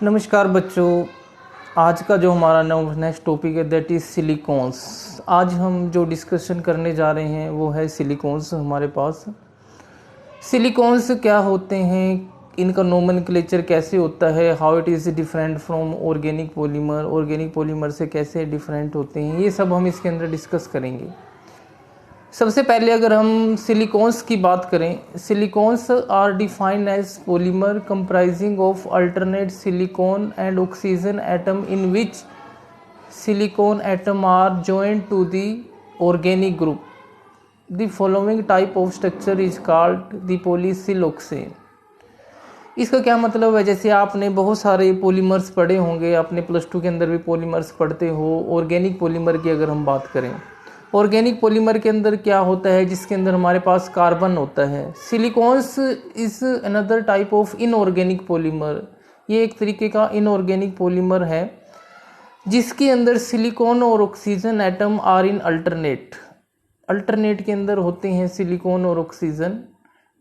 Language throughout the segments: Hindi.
नमस्कार बच्चों। आज का जो हमारा नेक्स्ट टॉपिक है दैट इज़ सिलिकॉन्स। आज हम जो डिस्कशन करने जा रहे हैं वो है सिलिकॉन्स। हमारे पास सिलिकॉन्स क्या होते हैं, इनका नोमेनक्लेचर कैसे होता है, how it is different from organic polymer से कैसे डिफरेंट होते हैं, ये सब हम इसके अंदर डिस्कस करेंगे। सबसे पहले अगर हम सिलिकॉन्स की बात करें, silicones are defined as polymer comprising of alternate silicon and oxygen atom in which silicon atom are joined to the organic group. The following type of structure is called the polysiloxane. इसका क्या मतलब है, जैसे आपने बहुत सारे पॉलीमर्स पढ़े होंगे, आपने +2 के अंदर भी पॉलीमर्स पढ़ते हो। ऑर्गेनिक पॉलीमर की अगर हम बात करें, ऑर्गेनिक पॉलीमर के अंदर क्या होता है, जिसके अंदर हमारे पास कार्बन होता है। Silicones is another type of inorganic polymer. ये एक तरीके का इनऑर्गेनिक पॉलीमर है जिसके अंदर सिलिकॉन और oxygen atom are in alternate के अंदर होते हैं सिलिकॉन और oxygen,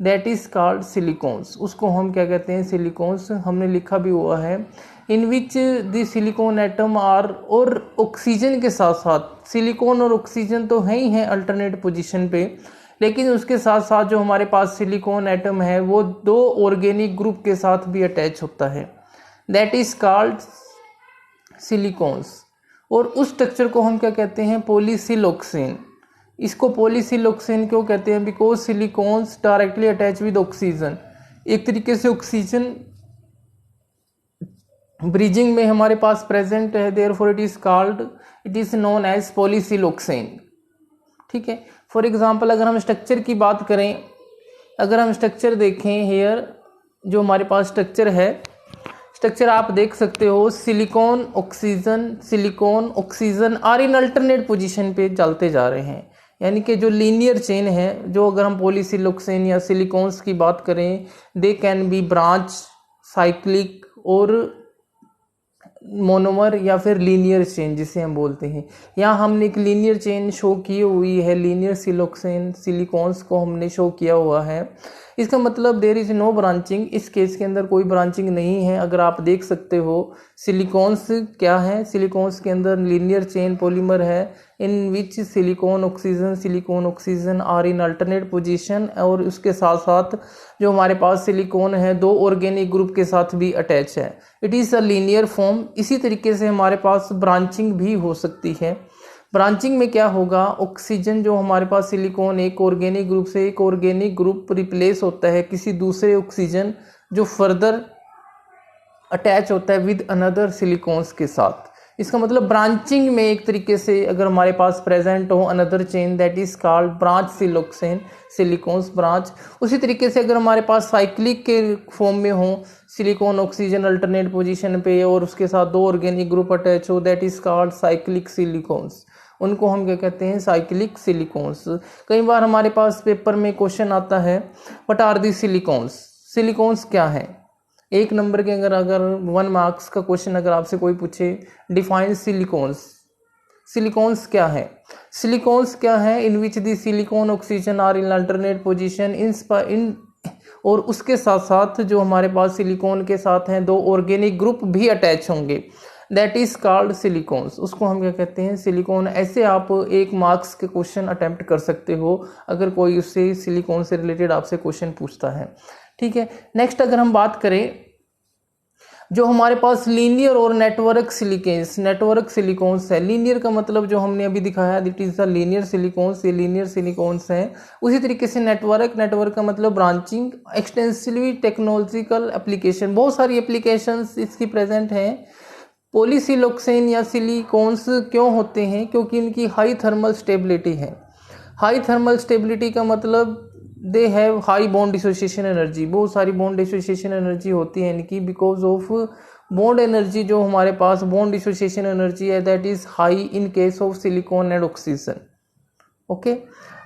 that is called silicones. उसको हम क्या कहते हैं, सिलिकॉन्स। हमने लिखा भी हुआ है in which the silicon atom are, और ऑक्सीजन के साथ साथ सिलिकॉन और ऑक्सीजन तो है ही हैं अल्टरनेट पोजीशन पे, लेकिन उसके साथ साथ जो हमारे पास सिलिकॉन एटम है वो 2 ऑर्गेनिक ग्रुप के साथ भी अटैच होता है, दैट इज कॉल्ड सिलिकॉन्स। और उस स्ट्रक्चर को हम क्या कहते हैं, पॉलीसिलोक्सेन। इसको पॉलीसिलोक्सेन क्यों कहते हैं, because silicones directly attach with oxygen. एक तरीके से ऑक्सीजन ब्रिजिंग में हमारे पास प्रेजेंट है, therefore it is known as polysiloxane. ठीक है। फॉर एग्जांपल अगर हम स्ट्रक्चर की बात करें, अगर हम स्ट्रक्चर देखें हेयर, जो हमारे पास स्ट्रक्चर है, स्ट्रक्चर आप देख सकते हो, silicon oxygen are in alternate position पे चलते जा रहे हैं। यानी कि जो लीनियर चेन है, जो अगर हम पॉलीसिलोक्सेन या सिलिकॉन्स की बात करें, they can be branch, cyclic और मोनोमर, या फिर लीनियर चेन जिसे हम बोलते हैं। यहाँ हमने एक लीनियर चेन शो की हुई है, लीनियर सिलोक्सेन सिलिकॉन्स को हमने शो किया हुआ है। इसका मतलब देयर इज नो ब्रांचिंग, इस केस के अंदर कोई ब्रांचिंग नहीं है। अगर आप देख सकते हो सिलिकॉन्स क्या है, सिलिकॉन्स के अंदर लीनियर चेन पॉलीमर है in which silicon oxygen are in alternate position, और उसके साथ साथ जो हमारे पास सिलिकॉन है 2 ऑर्गेनिक ग्रुप के साथ भी अटैच है। It is a linear form. इसी तरीके से हमारे पास ब्रांचिंग भी हो सकती है। ब्रांचिंग में क्या होगा, ऑक्सीजन जो हमारे पास सिलिकॉन एक ऑर्गेनिक ग्रुप से एक ऑर्गेनिक ग्रुप रिप्लेस होता है किसी दूसरे ऑक्सीजन जो फर्दर अटैच होता है विद अनदर सिलिकॉन्स के साथ। इसका मतलब ब्रांचिंग में एक तरीके से अगर हमारे पास प्रेजेंट हो another chain, that is called branch siloxane, silicones branch. उसी तरीके से अगर हमारे पास साइक्लिक के फॉर्म में हो, सिलिकॉन ऑक्सीजन अल्टरनेट पोजीशन पे और उसके साथ 2 ऑर्गेनिक ग्रुप अटैच हो, that is called cyclic silicones. उनको हम क्या कहते हैं, साइक्लिक सिलिकॉन्स। कई बार हमारे पास पेपर में क्वेश्चन आता है, what are the silicones, silicones क्या है। 1 नंबर के अगर 1 मार्क्स का क्वेश्चन अगर आपसे कोई पूछे, डिफाइन सिलिकॉन्स, सिलिकॉन्स क्या है, सिलिकॉन्स क्या है, in which the silicon oxygen are in alternate position in, और उसके साथ साथ जो हमारे पास सिलिकॉन के साथ हैं 2 ऑर्गेनिक ग्रुप भी अटैच होंगे, दैट इज कॉल्ड सिलिकॉन्स। उसको हम क्या कहते हैं, सिलिकॉन। ऐसे आप 1 मार्क्स के क्वेश्चन अटेम्प्ट कर सकते हो अगर कोई उससे सिलिकॉन से रिलेटेड आपसे क्वेश्चन पूछता है। ठीक है। नेक्स्ट अगर हम बात करें, जो हमारे पास लीनियर और नेटवर्क सिलिकॉन्स है। लीनियर का मतलब जो हमने अभी दिखाया, that is the linear silicones, ये लीनियर सिलिकॉन्स हैं। उसी तरीके से नेटवर्क का मतलब ब्रांचिंग, एक्सटेंसिवली टेक्नोलॉजिकल एप्लीकेशन, बहुत सारी एप्लीकेशंस इसकी प्रेजेंट हैं। पॉलीसिलोक्सेन या सिलिकॉन्स क्यों होते हैं, क्योंकि इनकी हाई थर्मल स्टेबिलिटी है। हाई थर्मल स्टेबिलिटी का मतलब they have high bond dissociation energy, बहुत सारी बॉन्ड डिसोसिएशन एनर्जी होती है इनकी, बिकॉज ऑफ बॉन्ड एनर्जी जो हमारे पास बॉन्ड डिसोसिएशन एनर्जी है, that is high in case of silicon and oxygen. Okay.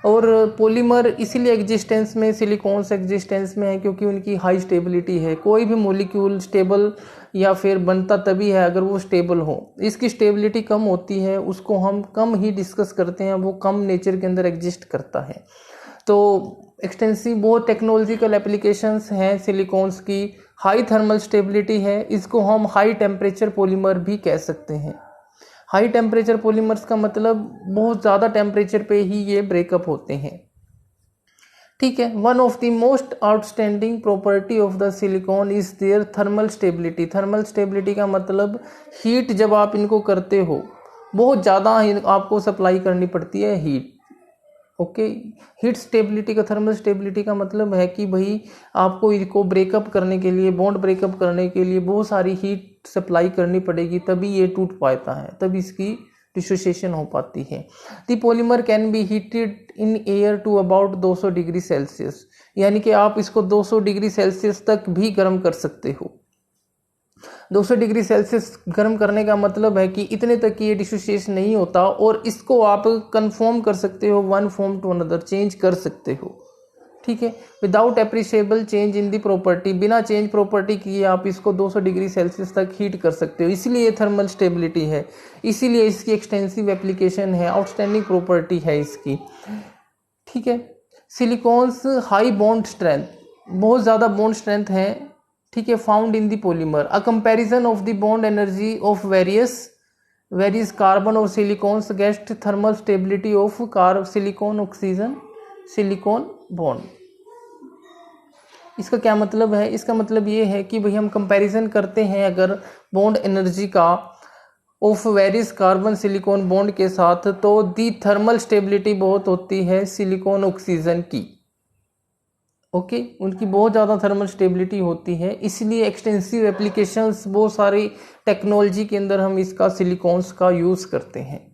और पॉलीमर इसीलिए एग्जिस्टेंस में, सिलिकॉन्स एग्जिस्टेंस में है क्योंकि उनकी हाई स्टेबिलिटी है। कोई भी मॉलिक्यूल स्टेबल या फिर बनता तभी है अगर वो स्टेबल हो। इसकी स्टेबिलिटी कम होती है, उसको हम कम ही डिस्कस करते हैं, वो कम नेचर के अंदर एग्जिस्ट करता है। तो एक्सटेंसिव बहुत टेक्नोलॉजिकल एप्लीकेशंस हैं सिलिकॉन्स की। हाई थर्मल स्टेबिलिटी है, इसको हम हाई टेम्परेचर पॉलीमर भी कह सकते हैं। हाई टेम्परेचर पॉलीमर्स का मतलब बहुत ज़्यादा टेम्परेचर पे ही ये ब्रेकअप होते हैं। ठीक है। One of the most outstanding property of the silicon is their thermal stability. Thermal stability का मतलब हीट जब आप इनको करते हो बहुत ज़्यादा आपको सप्लाई करनी पड़ती है हीट। ओके। हीट स्टेबिलिटी का, थर्मल स्टेबिलिटी का मतलब है कि भाई आपको इनको ब्रेकअप करने के लिए, बॉन्ड ब्रेकअप करने के लिए बहुत सारी हीट सप्लाई करनी पड़ेगी, तभी ये टूट पाता है, तभी इसकी डिसोसिएशन हो पाती है। The polymer can be heated in air to about 200 degree Celsius, यानी कि आप इसको 200 डिग्री सेल्सियस तक भी गर्म कर सकते हो। 200 डिग्री सेल्सियस गर्म करने का मतलब है कि इतने तक की ये डिसोसिएशन नहीं होता और इसको आप कन्फर्म कर सकते हो, one form to another change कर सकते हो। ठीक है। Without appreciable change in the property, बिना चेंज प्रॉपर्टी किए आप इसको 200 डिग्री सेल्सियस तक हीट कर सकते हो, इसीलिए थर्मल स्टेबिलिटी है, इसीलिए इसकी एक्सटेंसिव एप्लीकेशन है, आउटस्टैंडिंग प्रॉपर्टी है इसकी। ठीक है। सिलिकॉन्स हाई बॉन्ड स्ट्रेंथ, बहुत ज़्यादा बॉन्ड स्ट्रेंथ है। ठीक है। Found in the polymer, a comparison of the bond energy of various carbon और silicons guessed thermal stability of silicon oxygen silicon bond. इसका क्या मतलब है? इसका मतलब ये है कि भाई हम कंपैरिजन करते हैं अगर बॉन्ड एनर्जी का of various carbon silicon bond के साथ, तो दी थर्मल स्टेबिलिटी बहुत होती है सिलिकॉन ऑक्सीजन की। ओके। उनकी बहुत ज़्यादा थर्मल स्टेबिलिटी होती है, इसलिए एक्सटेंसिव एप्लीकेशंस बहुत सारी टेक्नोलॉजी के अंदर हम इसका सिलिकॉन्स का यूज़ करते हैं।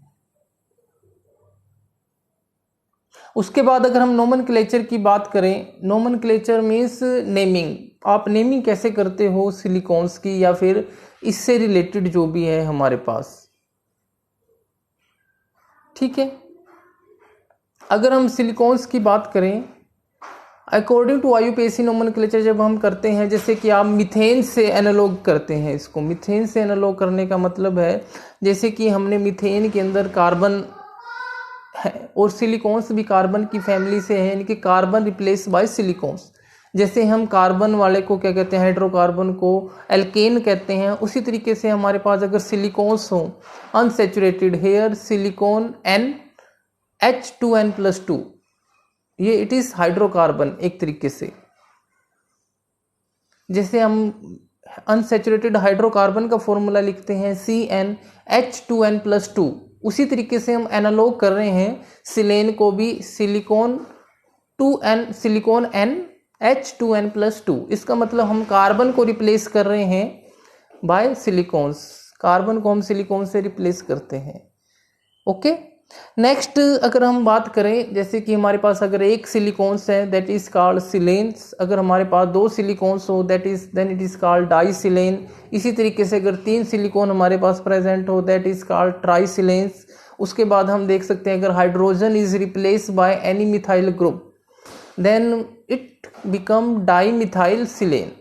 उसके बाद अगर हम नोमेनक्लेचर की बात करें, नोमेनक्लेचर मीन्स नेमिंग। आप नेमिंग कैसे करते हो सिलिकॉन्स की या फिर इससे रिलेटेड जो भी है हमारे पास। ठीक है। अगर हम सिलिकॉन्स की बात करें, अकॉर्डिंग टू IUPAC नोमेनक्लेचर जब हम करते हैं, जैसे कि आप मीथेन से एनालॉग करते हैं इसको। मीथेन से एनालॉग करने का मतलब है जैसे कि हमने मीथेन के अंदर कार्बन है और सिलिकॉन्स भी कार्बन की फैमिली से है, यानी कि कार्बन रिप्लेस बाय सिलिकॉन्स। जैसे हम कार्बन वाले को क्या कहते हैं, हाइड्रोकार्बन को एल्केन कहते हैं, उसी तरीके से हमारे पास अगर सिलिकॉन्स हो unsaturated, hair silicon N H2N+2, ये इट इज हाइड्रोकार्बन एक तरीके से। जैसे हम अनसेचुरेटेड हाइड्रोकार्बन का फॉर्मूला लिखते हैं CnH2n+2, उसी तरीके से हम एनालॉग कर रहे हैं सिलेन को भी, सिलिकॉन N H2n+2। इसका मतलब हम कार्बन को रिप्लेस कर रहे हैं बाय सिलिकॉन्स, कार्बन को हम सिलिकॉन से रिप्लेस करते हैं। ओके। नेक्स्ट अगर हम बात करें, जैसे कि हमारे पास अगर एक सिलिकॉन्स है दैट इज कॉल्ड सिलेन्स, अगर हमारे पास दो सिलिकॉन्स हो then it is called disilane. इसी तरीके से अगर 3 सिलिकॉन हमारे पास प्रेजेंट हो दैट इज कॉल्ड ट्राईसिलेन्स। उसके बाद हम देख सकते हैं अगर hydrogen is replace by any methyl group then it become dimethyl silane.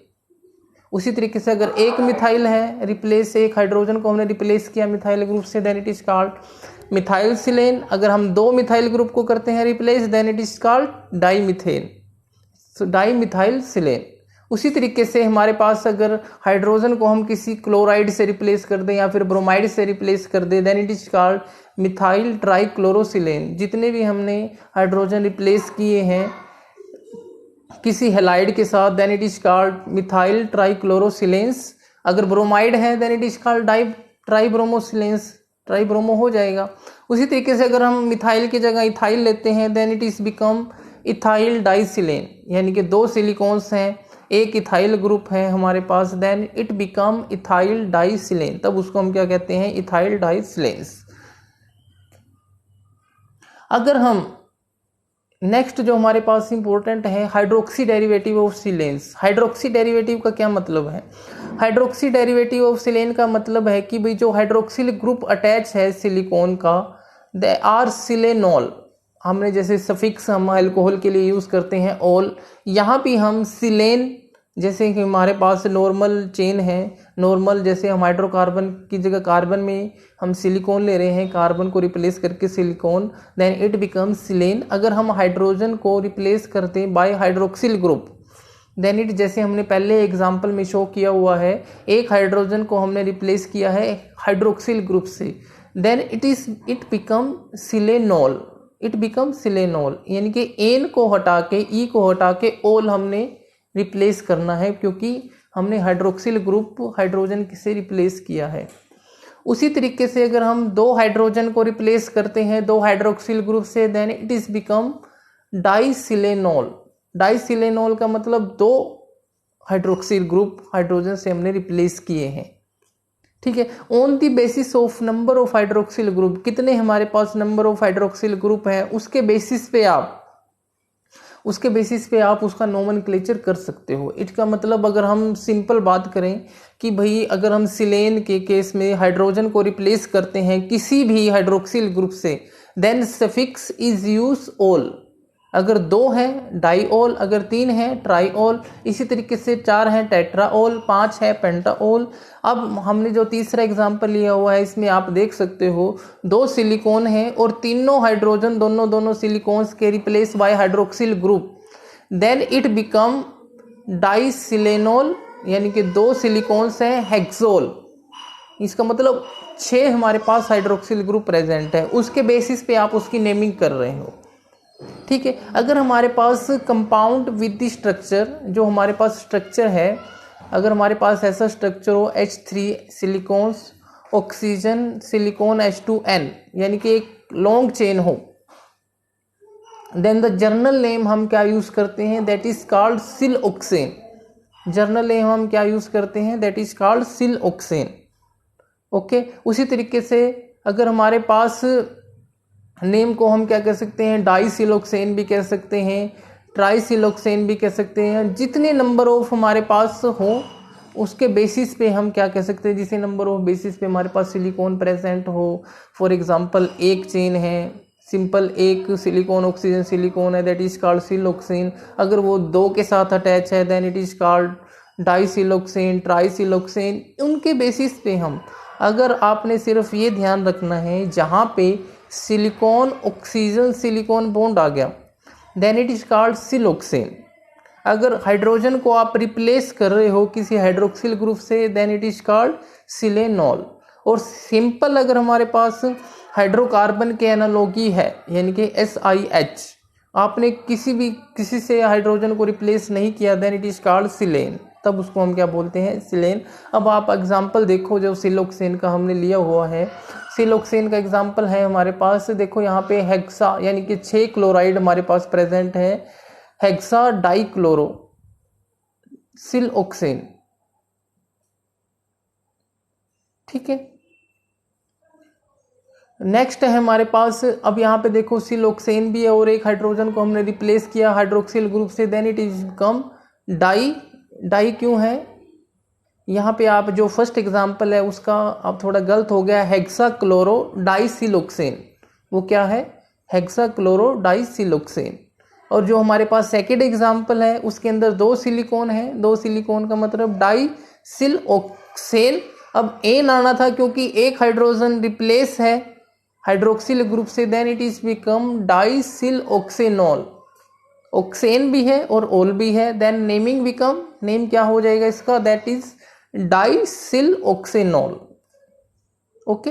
उसी तरीके से अगर एक मिथाइल है रिप्लेस, एक हाइड्रोजन को हमने रिप्लेस किया मिथाइल ग्रुप से, then it is called methyl silane. अगर हम 2 मिथाइल ग्रुप को करते हैं replace, then it is called dimethane, so dimethyl silane. उसी तरीके से हमारे पास अगर हाइड्रोजन को हम किसी क्लोराइड से रिप्लेस कर दें या फिर ब्रोमाइड से रिप्लेस कर दें, then it is called methyl trichlorosilane. जितने भी हमने हाइड्रोजन रिप्लेस किए हैं किसी हेलाइड के साथ, then it is called methyl trichlorosilanes. अगर ब्रोमाइड है then it is called tribromosilanes, tribromo हो जाएगा। उसी तरीके से अगर हम मिथाइल की जगह इथाइल लेते हैं then it is become ethyl disilane, यानी कि 2 सिलिकॉन्स हैं, एक इथाइल ग्रुप है हमारे पास, देन इट बिकम इथाइल डाईसिलेन, तब उसको हम क्या कहते हैं, इथाइल डाईसिलेंस। अगर हम नेक्स्ट जो हमारे पास इंपॉर्टेंट है hydroxy derivative of silanes. Hydroxy derivative का क्या मतलब है? हाइड्रोक्सी डेरिवेटिव ऑफ सिलेन का मतलब है कि भाई जो हाइड्रोक्सिल ग्रुप अटैच है सिलिकॉन का, दे आर सिलेनॉल। हमने जैसे सफिक्स हम अल्कोहल के लिए यूज करते हैं ऑल, यहाँ भी हम सिलेन जैसे कि हमारे पास नॉर्मल चेन है, नॉर्मल जैसे हम हाइड्रोकार्बन की जगह कार्बन में हम सिलिकॉन ले रहे हैं, कार्बन को रिप्लेस करके silicon, then it becomes silane. अगर हम हाइड्रोजन को रिप्लेस करते हैं by hydroxyl group, then it, जैसे हमने पहले एग्जांपल में शो किया हुआ है, एक हाइड्रोजन को हमने रिप्लेस किया है हाइड्रोक्सिल ग्रुप से, then it become silanol, it become silanol. यानी कि एन को हटा के, ई को हटा के ओल हमने रिप्लेस करना है, क्योंकि हमने हाइड्रोक्सिल ग्रुप हाइड्रोजन से रिप्लेस किया है। उसी तरीके से अगर हम दो हाइड्रोजन को रिप्लेस करते हैं दो हाइड्रोक्सिल ग्रुप से, देन इट इज बिकम डाइसिलेनॉल। डाइसिलेनॉल का मतलब दो हाइड्रोक्सिल ग्रुप हाइड्रोजन से हमने रिप्लेस किए हैं। ठीक है, on the basis of number of hydroxyl group, कितने हमारे पास नंबर ऑफ हाइड्रोक्सिल ग्रुप है, उसके बेसिस पे आप उसका नोमेनक्लेचर कर सकते हो। इसका मतलब अगर हम सिंपल बात करें कि भाई अगर हम सिलेन के केस में हाइड्रोजन को रिप्लेस करते हैं किसी भी हाइड्रोक्सिल ग्रुप से, then suffix is use ol. अगर दो है डाईऑल, अगर तीन है ट्राईऑल, इसी तरीके से चार है टेट्राऑल, पांच है पेंटाऑल। अब हमने जो तीसरा एग्जांपल लिया हुआ है इसमें आप देख सकते हो दो सिलिकॉन है और तीनों हाइड्रोजन दोनों सिलिकॉन्स के replace by hydroxyl group, then it become disilanol. यानी कि दो सिलिकॉन्स है हेक्सोल। इसका मतलब 6 हमारे पास हाइड्रोक्सिल ग्रुप प्रेजेंट है, उसके बेसिस पे आप उसकी नेमिंग कर रहे हो। ठीक है, अगर हमारे पास कंपाउंड विद द स्ट्रक्चर, जो हमारे पास स्ट्रक्चर है, अगर हमारे पास ऐसा स्ट्रक्चर हो H3 silicones oxygen silicon H2N, यानी कि एक लॉन्ग चेन हो, देन द जर्नल नेम हम क्या यूज करते हैं, that is called siloxane. General name हम क्या यूज करते हैं, that is called siloxane. Okay, उसी तरीके से अगर हमारे पास नेम को हम क्या कह सकते हैं, डाइसिलोक्सेन भी कह सकते हैं, ट्राइसिलोक्सेन भी कह सकते हैं। जितने नंबर ऑफ हमारे पास हो उसके बेसिस पे हम क्या कह सकते हैं, जिसे नंबर ऑफ बेसिस पे हमारे पास सिलिकॉन प्रेजेंट हो। फॉर एग्जांपल एक चेन है सिंपल, एक सिलिकॉन ऑक्सीजन सिलिकॉन है, दैट इज कॉल्ड सिलोक्सेन। अगर वो दो के साथ अटैच है देन इट इज कॉल्ड डाइसिलोक्सेन, ट्राइसिलोक्सेन। उनके बेसिस पे हम, अगर आपने सिर्फ ये ध्यान रखना है जहाँ पे सिलिकॉन ऑक्सीजन सिलिकॉन बॉन्ड आ गया then it is called siloxane. अगर हाइड्रोजन को आप रिप्लेस कर रहे हो किसी हाइड्रोक्सिल ग्रुप से then it is called silanol. और सिंपल अगर हमारे पास हाइड्रोकार्बन के एनालॉगी है यानी कि SiH, आपने किसी से हाइड्रोजन को रिप्लेस नहीं किया देन इट इज कॉल्ड सिलेन, तब उसको हम क्या बोलते हैं, सिलेन। अब आप एग्जांपल देखो जो सिलोक्सेन का हमने लिया हुआ है, सिलोक्सेन का एग्जांपल है हमारे पास, देखो यहाँ पे हेक्सा यानी कि 6 क्लोराइड हमारे पास प्रेजेंट है, हेक्सा डाइक्लोरो सिलोक्सेन। ठीक है, नेक्स्ट है हमारे पास, अब यहाँ पे देखो सिलोक्सेन भी है और एक हाइड्रोजन को हमने रिप्लेस किया हाइड्रोक्सिल ग्रुप से then it is become di क्यों है यहाँ पे, आप जो फर्स्ट एग्जांपल है उसका अब थोड़ा गलत हो गया, हेक्सा क्लोरो डाइसिलोक्सेन, वो क्या है, हेक्सा क्लोरो डाइसिलोक्सेन। और जो हमारे पास सेकेंड एग्जांपल है उसके अंदर दो सिलिकॉन है, दो सिलिकॉन का मतलब डाइसिलोक्सेन। अब एन आना था क्योंकि एक हाइड्रोजन रिप्लेस है हाइड्रोक्सिल ग्रुप से देन इट इज बिकम डाइसिलोक्सेनॉल। ऑक्सेन भी है और ओल भी है, देन नेमिंग बिकम, नेम क्या हो जाएगा इसका, that is disiloxanol. Okay,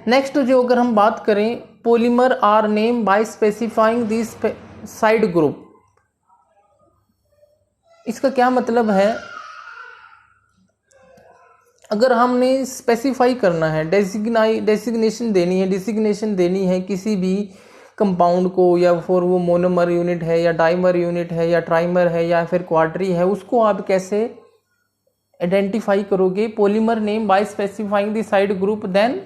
next जो अगर हम बात करें, polymer are name by specifying this side group. इसका क्या मतलब है, अगर हमने स्पेसिफाई करना है, डेसिग्नेशन देनी है किसी भी कंपाउंड को, या फिर वो मोनोमर यूनिट है या डाइमर यूनिट है या ट्राइमर है या फिर क्वाड्री है, उसको आप कैसे आइडेंटिफाई करोगे, polymer name by specifying the side group then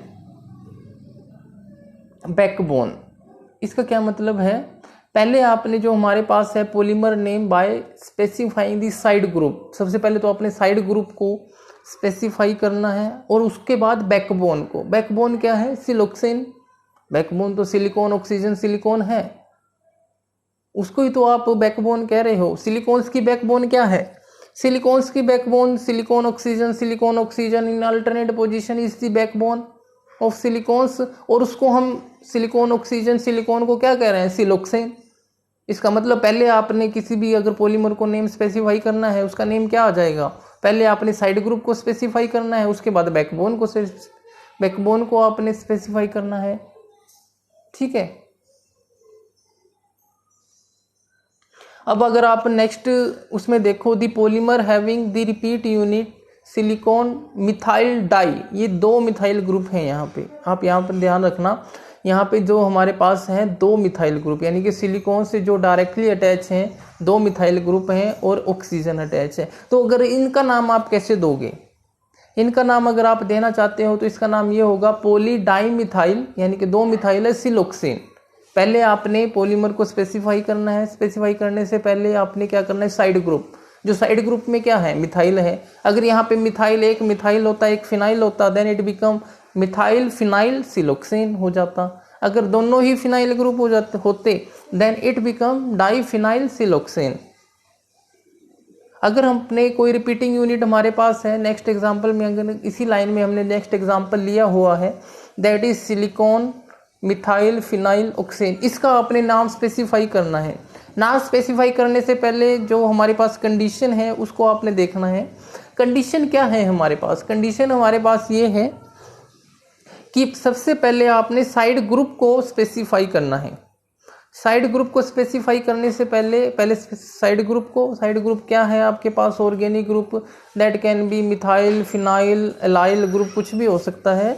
backbone. इसका क्या मतलब है, पहले आपने जो हमारे पास है polymer name by specifying the side group, सबसे पहले तो आपने साइड ग्रुप को स्पेसिफाई करना है और उसके बाद बैकबोन को। बैकबोन क्या है, सिलोक्सेन, बैकबोन तो सिलिकॉन ऑक्सीजन सिलिकॉन है। उसको ही तो आप बैकबोन कह रहे हो। सिलिकॉन्स की बैकबोन क्या है? सिलिकॉन्स की backbone silicon oxygen in alternate position is the backbone of silicones. और उसको हम सिलिकॉन को क्या कह रहे हैं? सिलोक्सेन। इसका मतलब पहले आपने किसी भी अगर पॉलीमर को नेम स्पेसिफाई करना है, उसका नेम क्या आ जाएगा? पहले आपने साइड ग्रुप को स्पेसिफाई करना है, उसके बाद बैकबोन को आपने स्पेसिफाई करना है। ठीक है। अब अगर आप नेक्स्ट उसमें देखो, the polymer having the repeat unit silicon methyl di, ये 2 मिथाइल ग्रुप हैं यहाँ पे। आप यहाँ पर ध्यान रखना, यहाँ पे जो हमारे पास हैं 2 मिथाइल ग्रुप, यानी कि सिलिकॉन से जो डायरेक्टली अटैच हैं 2 मिथाइल ग्रुप हैं और ऑक्सीजन अटैच है। तो अगर इनका नाम आप कैसे दोगे? इनका नाम अगर आप देना चाहते हो तो इसका नाम ये होगा पॉली डाई मिथाइल, यानी कि 2 मिथाइल है सिलोक्सेन। पहले आपने पॉलीमर को स्पेसिफाई करना है, स्पेसिफाई करने से पहले आपने क्या करना है? साइड ग्रुप, जो साइड ग्रुप में क्या है? मिथाइल है। अगर यहाँ पे एक मिथाइल होता, एक फिनाइल होता, then it become methyl phenyl siloxane हो जाता। अगर दोनों ही फिनाइल ग्रुप होते then it become di phenyl siloxane. अगर हमने कोई रिपीटिंग यूनिट हमारे पास है, नेक्स्ट एग्जांपल में अगर इसी लाइन में हमने नेक्स्ट एग्जांपल लिया हुआ है, that is silicon methyl phenyl oxane, इसका आपने नाम स्पेसिफाई करना है। नाम स्पेसिफाई करने से पहले जो हमारे पास कंडीशन है उसको आपने देखना है। कंडीशन क्या है हमारे पास? कंडीशन हमारे पास ये है कि सबसे पहले आपने साइड ग्रुप को स्पेसिफाई करना है। साइड ग्रुप को स्पेसिफाई करने से पहले साइड ग्रुप क्या है आपके पास? Organic group, that can be methyl phenyl allyl group, कुछ भी हो सकता है।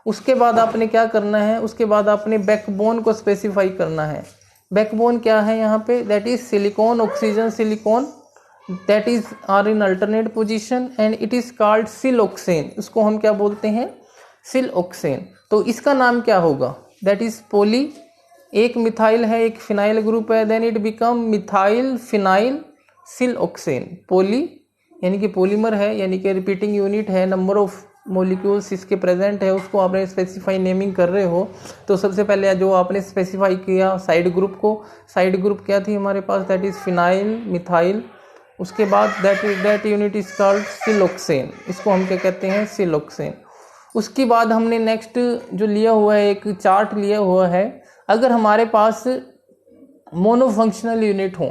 उसके बाद आपने क्या करना है? उसके बाद आपने बैकबोन को स्पेसिफाई करना है। बैकबोन क्या है यहाँ पे? That is silicon oxygen silicon that is are in alternate position and it is called siloxane. इसको हम क्या बोलते हैं? सिलोक्सेन। तो इसका नाम क्या होगा? दैट इज पॉली, एक मिथाइल है एक फिनाइल ग्रुप है, then it become methyl phenyl siloxane. Poly यानी कि पॉलीमर है, यानी कि रिपीटिंग यूनिट है, नंबर ऑफ मॉलिक्यूल्स इसके प्रेजेंट है, उसको आपने स्पेसिफाई नेमिंग कर रहे हो। तो सबसे पहले जो आपने स्पेसिफाई किया साइड ग्रुप को, साइड ग्रुप क्या थी हमारे पास? That is phenyl methyl. उसके बाद that unit is called siloxane, इसको हम क्या कहते हैं? सिलोक्सेन। उसके बाद हमने नेक्स्ट जो लिया हुआ है, एक चार्ट लिया हुआ है। अगर हमारे पास मोनोफंक्शनल यूनिट हो,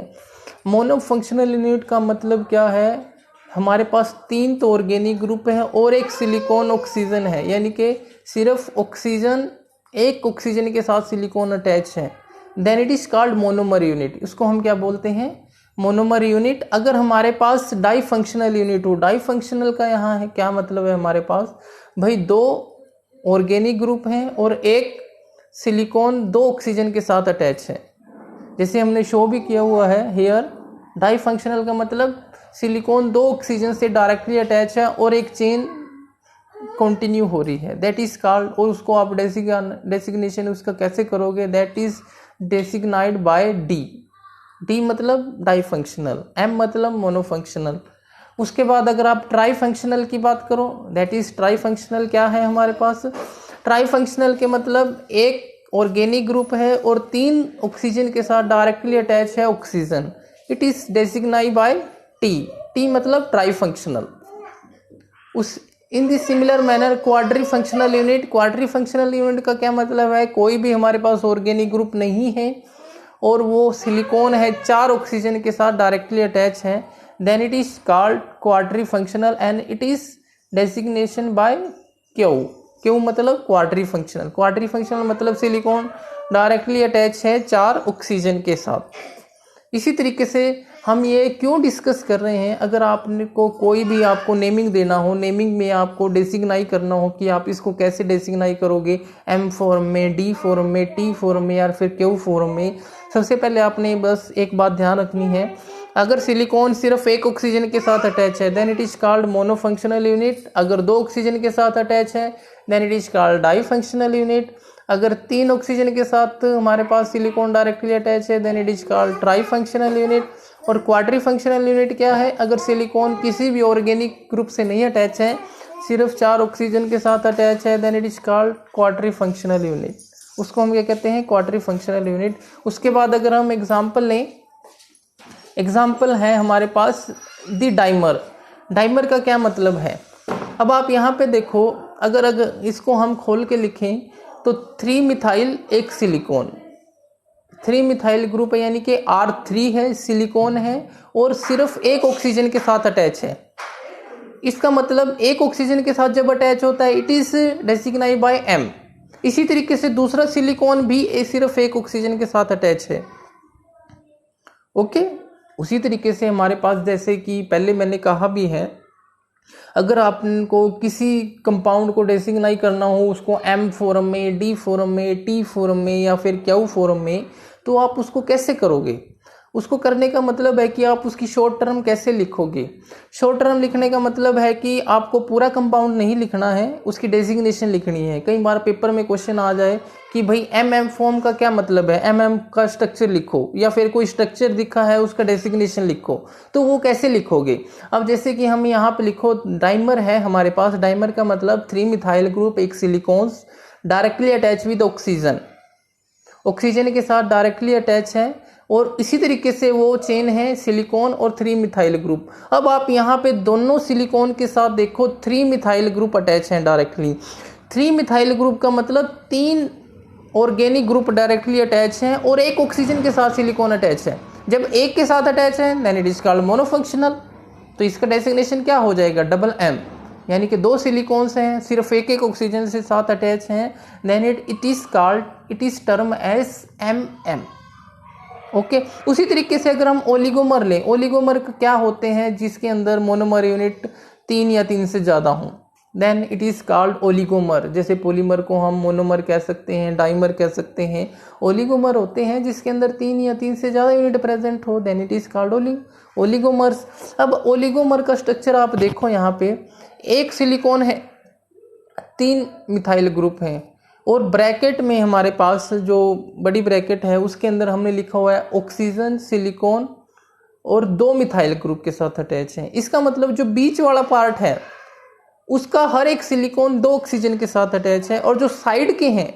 मोनोफंक्शनल यूनिट का मतलब क्या है? हमारे पास 3 तो ऑर्गेनिक ग्रुप है और एक सिलिकॉन ऑक्सीजन है, यानी कि सिर्फ ऑक्सीजन, एक ऑक्सीजन के साथ सिलिकॉन अटैच है, then it is called monomer unit. इसको हम क्या बोलते हैं? Monomer unit. अगर हमारे पास डाई फंक्शनल यूनिट हो, डाई फंक्शनल का यहाँ है क्या मतलब है? हमारे पास भाई 2 ऑर्गेनिक ग्रुप हैं और एक सिलिकॉन 2 ऑक्सीजन के साथ अटैच है, जैसे हमने शो भी किया हुआ है हेयर। डाई फंक्शनल का मतलब सिलिकॉन 2 ऑक्सीजन से डायरेक्टली अटैच है और एक चेन कंटिन्यू हो रही है, दैट इज कॉल्ड। और उसको आप डेसिग्नेशन उसका कैसे करोगे? That is designated bye D मतलब डाई फंक्शनल, एम मतलब मोनोफंक्शनल। उसके बाद अगर आप ट्राई फंक्शनल की बात करो, दैट इज ट्राई फंक्शनल क्या है हमारे पास? ट्राई फंक्शनल के मतलब एक ऑर्गेनिक ग्रुप है और 3 ऑक्सीजन के साथ डायरेक्टली अटैच है oxygen, it is designated by T मतलब ट्राई फंक्शनल। उस in the similar manner quadri functional unit का क्या मतलब है? कोई भी हमारे पास ऑर्गेनिक ग्रुप नहीं है और वो सिलिकॉन है 4 ऑक्सीजन के साथ डायरेक्टली अटैच है, then it is called quadri functional and it is designation by Q मतलब क्वाड्री फंक्शनल मतलब सिलिकॉन डायरेक्टली अटैच है 4 ऑक्सीजन के साथ। इसी तरीके से हम ये क्यों डिस्कस कर रहे हैं? अगर आपने को कोई भी आपको नेमिंग देना हो, नेमिंग में आपको डेसिग्नाई करना हो कि आप इसको कैसे डेसिग्नाई करोगे, एम फॉर्म में, डी फॉर्म में, टी फॉर्म में या फिर क्यू फॉर्म में, सबसे पहले आपने बस एक बात ध्यान रखनी है। अगर सिलिकॉन सिर्फ एक ऑक्सीजन के साथ अटैच है then it is called monofunctional unit. अगर 2 ऑक्सीजन के साथ अटैच है then it is called di functional unit. अगर 3 ऑक्सीजन के साथ हमारे पास सिलिकॉन डायरेक्टली अटैच है then it is called tri functional unit. और क्वाड्री फंक्शनल यूनिट क्या है? अगर सिलिकॉन किसी भी ऑर्गेनिक ग्रुप से नहीं अटैच है, सिर्फ 4 ऑक्सीजन के साथ अटैच है, then it is called quadri functional unit. उसको हम क्या कहते हैं, क्वार्टरी फंक्शनल यूनिट। उसके बाद अगर हम एग्जाम्पल लें, एग्जाम्पल है हमारे पास दी डाइमर। डाइमर का क्या मतलब है, अब आप यहाँ पे देखो, अगर इसको हम खोल के लिखें तो 3 मिथाइल एक सिलिकॉन, 3 मिथाइल ग्रुप है, यानी कि R3 है, सिलिकॉन है और सिर्फ एक ऑक्सीजन के साथ अटैच है। इसका मतलब एक ऑक्सीजन के साथ जब अटैच होता है it is designated bye M। इसी तरीके से दूसरा सिलिकॉन भी सिर्फ एक ऑक्सीजन के साथ अटैच है। ओके, उसी तरीके से हमारे पास, जैसे कि पहले मैंने कहा भी है, अगर आपको किसी कंपाउंड को डेसिग्नाइड करना हो, उसको M फॉर्म में, D फॉर्म में, T फॉर्म में या फिर Q फॉर्म में, तो आप उसको कैसे करोगे। उसको करने का मतलब है कि आप उसकी शॉर्ट टर्म कैसे लिखोगे। शॉर्ट टर्म लिखने का मतलब है कि आपको पूरा कंपाउंड नहीं लिखना है, उसकी डेजिग्नेशन लिखनी है। कई बार पेपर में क्वेश्चन आ जाए कि भाई MM फॉर्म का क्या मतलब है, MM का स्ट्रक्चर लिखो, या फिर कोई स्ट्रक्चर दिखा है उसका डेजिग्नेशन लिखो, तो वो कैसे लिखोगे। अब जैसे कि हम यहाँ पे लिखो, डाइमर है हमारे पास, डाइमर का मतलब 3 मिथाइल ग्रुप एक silicones directly attach with oxygen, oxygen के साथ डायरेक्टली अटैच है, और इसी तरीके से वो चेन है सिलिकॉन और 3 मिथाइल ग्रुप। अब आप यहाँ पे दोनों सिलिकॉन के साथ देखो 3 मिथाइल ग्रुप अटैच हैं डायरेक्टली। 3 मिथाइल ग्रुप का मतलब 3 ऑर्गेनिक ग्रुप डायरेक्टली अटैच हैं और एक ऑक्सीजन के साथ सिलिकॉन अटैच है। जब एक के साथ अटैच है देन इट इज कॉल्ड मोनोफंक्शनल। तो इसका डेसिग्नेशन क्या हो जाएगा, डबल M, यानी कि 2 सिलिकॉन्स हैं, सिर्फ एक ऑक्सीजन से साथ अटैच हैं, then it is called, it is term as MM। Okay, उसी तरीके से अगर हम ओलिगोमर लें, ओलिगोमर क्या होते हैं, जिसके अंदर मोनोमर यूनिट 3 या 3 से ज़्यादा हों, then it is called oligomer. जैसे पॉलीमर को हम मोनोमर कह सकते हैं, डाइमर कह सकते हैं, ओलिगोमर होते हैं जिसके अंदर 3 या 3 से ज़्यादा यूनिट प्रेजेंट हो, then it is called oligomers. अब ओलिगोमर का स्ट्रक्चर आप देखो, यहाँ पे एक सिलिकॉन है, 3 मिथाइल ग्रुप हैं, और ब्रैकेट में हमारे पास जो बड़ी ब्रैकेट है उसके अंदर हमने लिखा हुआ है ऑक्सीजन, सिलिकॉन और 2 मिथाइल ग्रुप के साथ अटैच हैं। इसका मतलब जो बीच वाला पार्ट है उसका हर एक सिलिकॉन 2 ऑक्सीजन के साथ अटैच है, और जो साइड के हैं,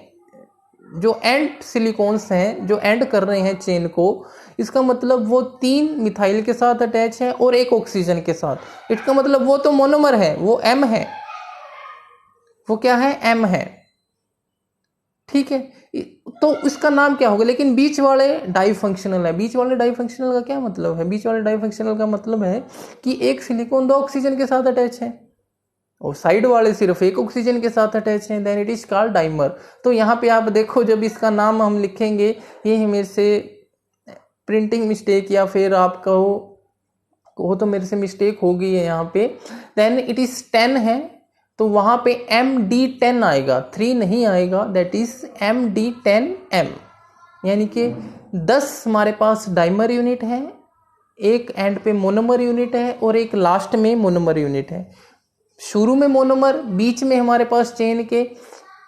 जो एंड सिलिकॉन्स हैं, जो एंड कर रहे हैं चेन को, इसका मतलब वो 3 मिथाइल के साथ अटैच है और एक ऑक्सीजन के साथ। इसका मतलब वो तो मोनोमर है, वो M है, वो क्या है, M है। ठीक है, तो इसका नाम क्या होगा। लेकिन बीच वाले डाई फंक्शनल है। बीच वाले डाई फंक्शनल का क्या मतलब है, बीच वाले डाई फंक्शनल का मतलब है कि एक सिलिकॉन 2 ऑक्सीजन के साथ अटैच है और साइड वाले सिर्फ एक ऑक्सीजन के साथ अटैच हैं, then it is called dimer. तो यहाँ पे आप देखो, जब इसका नाम हम लिखेंगे, ये मेरे से प्रिंटिंग मिस्टेक या फिर आप कहो तो मेरे से मिस्टेक हो गई है यहाँ पे, देन इट इज 10 है, तो वहाँ पे MD10 आएगा, 3 नहीं आएगा, दैट इज MD10M, यानी कि 10 हमारे पास डाइमर यूनिट है, एक एंड पे मोनोमर यूनिट है और एक लास्ट में मोनोमर यूनिट है। शुरू में मोनोमर, बीच में हमारे पास चेन के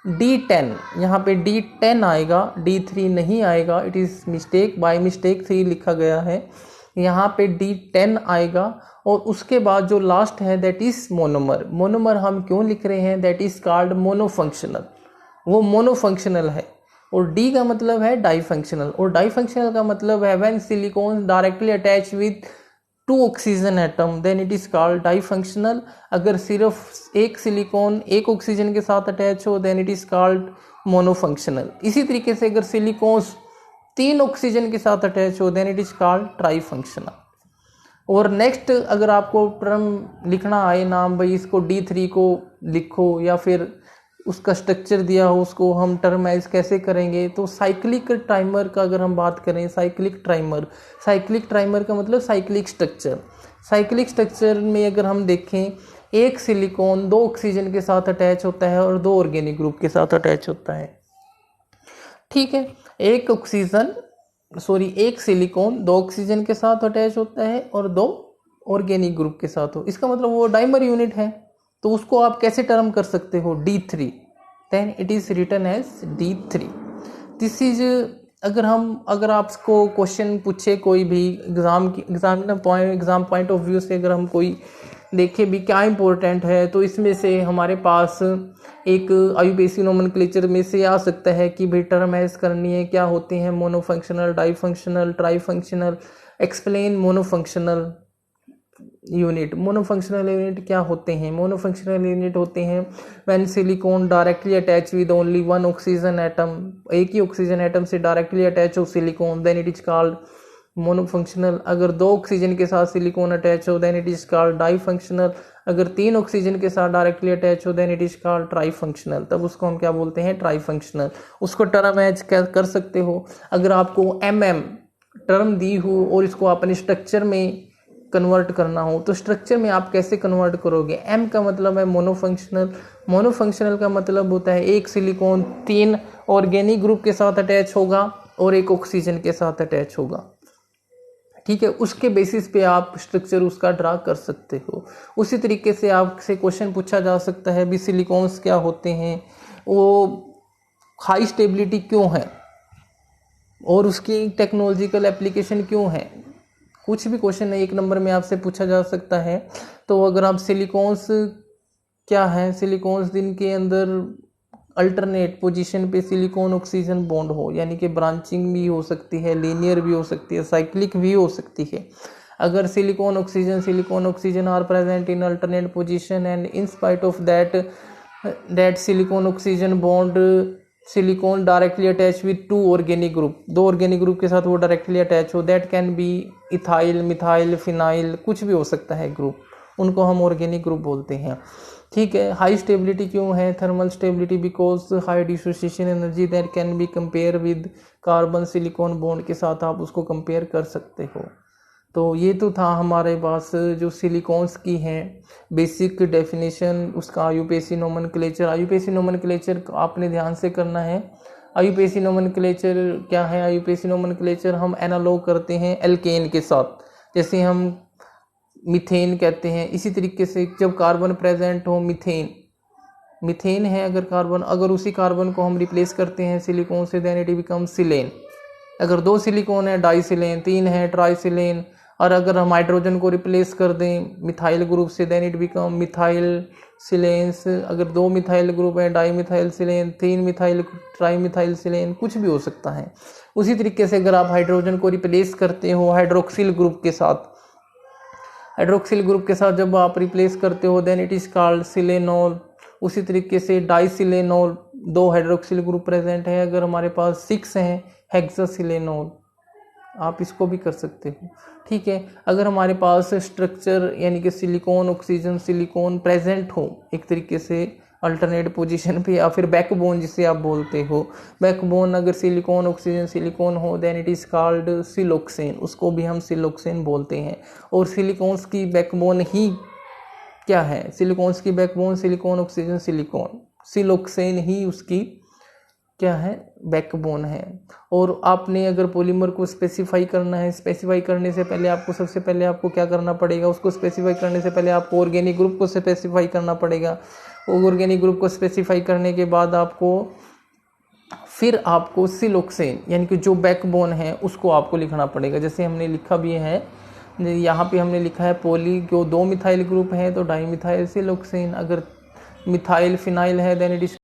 D10, यहाँ पे D10 आएगा, D3 नहीं आएगा, it is mistake, by mistake 3 लिखा गया है, यहाँ पे D10 आएगा, और उसके बाद जो लास्ट है दैट इज मोनोमर। मोनोमर हम क्यों लिख रहे हैं, दैट इज कॉल्ड मोनोफंक्शनल, वो मोनोफंक्शनल है। और D का मतलब है डाईफंक्शनल, और डाईफंक्शनल का मतलब है when silicon directly attach with 2 oxygen atom, then it is called difunctional. अगर सिर्फ एक सिलिकॉन एक ऑक्सीजन के साथ अटैच हो, देन इट इज कॉल्ड मोनोफंक्शनल। इसी तरीके से अगर सिलिकॉन्स 3 ऑक्सीजन के साथ अटैच हो, देन इट इज कॉल्ड ट्राईफंक्शनल। और नेक्स्ट अगर आपको टर्म लिखना आए, नाम भाई इसको D3 को लिखो, या फिर उसका स्ट्रक्चर दिया हो उसको हम टर्माइज कैसे करेंगे, तो साइक्लिक ट्राइमर का अगर हम बात करें, साइक्लिक ट्राइमर का मतलब साइक्लिक स्ट्रक्चर। साइक्लिक स्ट्रक्चर में अगर हम देखें, एक सिलिकॉन 2 ऑक्सीजन के साथ अटैच होता है और 2 ऑर्गेनिक ग्रुप के साथ अटैच होता है। ठीक है, एक सिलिकॉन 2 ऑक्सीजन के साथ अटैच होता है और 2 ऑर्गेनिक ग्रुप के साथ हो, इसका मतलब वो डाइमर यूनिट है। तो उसको आप कैसे टर्म कर सकते हो, D3, then it is written as D3। This is, अगर आपको क्वेश्चन पूछे कोई भी एग्जाम पॉइंट ऑफ व्यू से, अगर हम कोई देखें भी क्या इंपॉर्टेंट है, तो इसमें से हमारे पास एक IUPAC नोमेनक्लेचर में से आ सकता है कि भाई टर्म एज करनी है, क्या होते हैं monofunctional, difunctional, trifunctional, explain monofunctional unit. Monofunctional unit क्या होते हैं? मोनोफंक्शनल यूनिट होते हैं when silicon directly attach with only one oxygen atom, एक ही ऑक्सीजन एटम से डायरेक्टली अटैच हो silicon, then it is called monofunctional. अगर 2 ऑक्सीजन के साथ सिलिकॉन अटैच हो then it is called difunctional. अगर 3 ऑक्सीजन के साथ डायरेक्टली अटैच हो then it is called trifunctional, तब उसको हम क्या बोलते हैं? ट्राईफंक्शनल। उसको टर्म एज कर सकते हो। अगर आपको MM टर्म दी हो और इसको अपने स्ट्रक्चर में कन्वर्ट करना हो तो स्ट्रक्चर में आप कैसे कन्वर्ट करोगे? M का मतलब है मोनोफंक्शनल। मोनोफंक्शनल का मतलब होता है एक सिलिकॉन 3 ऑर्गेनिक ग्रुप के साथ अटैच होगा और एक ऑक्सीजन के साथ अटैच होगा, ठीक है। उसके बेसिस पे आप स्ट्रक्चर उसका ड्रा कर सकते हो। उसी तरीके से आपसे क्वेश्चन पूछा जा सकता है भी सिलिकॉन्स क्या होते हैं, वो हाई स्टेबिलिटी क्यों है और उसकी टेक्नोलॉजिकल एप्लीकेशन क्यों है। कुछ भी क्वेश्चन 1 नंबर में आपसे पूछा जा सकता है। तो अगर आप सिलिकॉन्स क्या है, सिलिकॉन्स जिनके अंदर अल्टरनेट पोजीशन पे सिलिकॉन ऑक्सीजन बॉन्ड हो, यानी कि ब्रांचिंग भी हो सकती है, लीनियर भी हो सकती है, साइक्लिक भी हो सकती है। अगर silicon oxygen are present in alternate position and in spite of that silicon oxygen bond silicon directly attach with 2 organic group, 2 organic group के साथ वो डायरेक्टली अटैच हो, that can be ethyl, methyl, phenyl, कुछ भी हो सकता है ग्रुप, उनको हम ऑर्गेनिक ग्रुप बोलते हैं, ठीक है। हाई स्टेबिलिटी क्यों है? Thermal stability because high dissociation energy that can be compare with carbon silicon bond के साथ आप उसको कंपेयर कर सकते हो। तो ये तो था हमारे पास जो सिलिकॉन्स की हैं बेसिक डेफिनेशन, उसका IUPAC नोमेनक्लेचर आपने ध्यान से करना है। IUPAC नोमेनक्लेचर क्या है? IUPAC नोमेनक्लेचर हम एनालॉग करते हैं एल्केन के साथ, जैसे हम मीथेन कहते हैं, इसी तरीके से जब कार्बन प्रेजेंट हो मीथेन है अगर कार्बन, अगर उसी कार्बन को हम रिप्लेस करते हैं सिलिकॉन से देन इट बिकम सिलेन। अगर 2 सिलिकॉन है डाईसिलेन, 3 है ट्राईसिलेन, और अगर हम हाइड्रोजन को रिप्लेस कर दें मिथाइल ग्रुप से देन इट बिकम मिथाइल सिलेन्स। अगर 2 मिथाइल ग्रुप है डाईमिथाइल सिलेन, 3 मिथाइल ट्राईमिथाइल सिलेन, कुछ भी हो सकता है। उसी तरीके से अगर आप हाइड्रोजन को रिप्लेस करते हो हाइड्रोक्सिल ग्रुप के साथ जब आप रिप्लेस करते हो देन इट इज कॉल्ड सिलेनॉल। उसी तरीके से डाईसिलेनॉल, 2 हाइड्रोक्सिल ग्रुप प्रेजेंट है, अगर हमारे पास 6 हैं हेक्सासिलेनॉल, आप इसको भी कर सकते हो, ठीक है। अगर हमारे पास स्ट्रक्चर यानी कि सिलिकॉन ऑक्सीजन सिलिकॉन प्रेजेंट हो एक तरीके से अल्टरनेट पोजीशन पे, या फिर बैकबोन जिसे आप बोलते हो, बैकबोन अगर सिलिकॉन ऑक्सीजन सिलिकॉन हो then it is called siloxane, उसको भी हम सिलोक्सेन बोलते हैं। और सिलिकॉन्स की बैकबोन ही क्या है? सिलिकॉन्स की backbone silicon oxygen silicon, siloxane ही उसकी क्या है? बैकबोन है। और आपने अगर पॉलीमर को स्पेसिफाई करना है, स्पेसिफाई करने से पहले आपको सबसे पहले आपको क्या करना पड़ेगा? उसको स्पेसिफाई करने से पहले आपको ऑर्गेनिक ग्रुप को स्पेसिफाई करना पड़ेगा। ऑर्गेनिक ग्रुप को स्पेसिफाई करने के बाद फिर आपको सिलोक्सेन यानी कि जो बैकबोन है उसको आपको लिखना पड़ेगा। जैसे हमने लिखा भी है, यहाँ पे हमने लिखा है पॉली जो 2 मिथाइल ग्रुप है तो डाईमिथाइल सिलोक्सेन, अगर मिथाइल फिनाइल है देन इट इज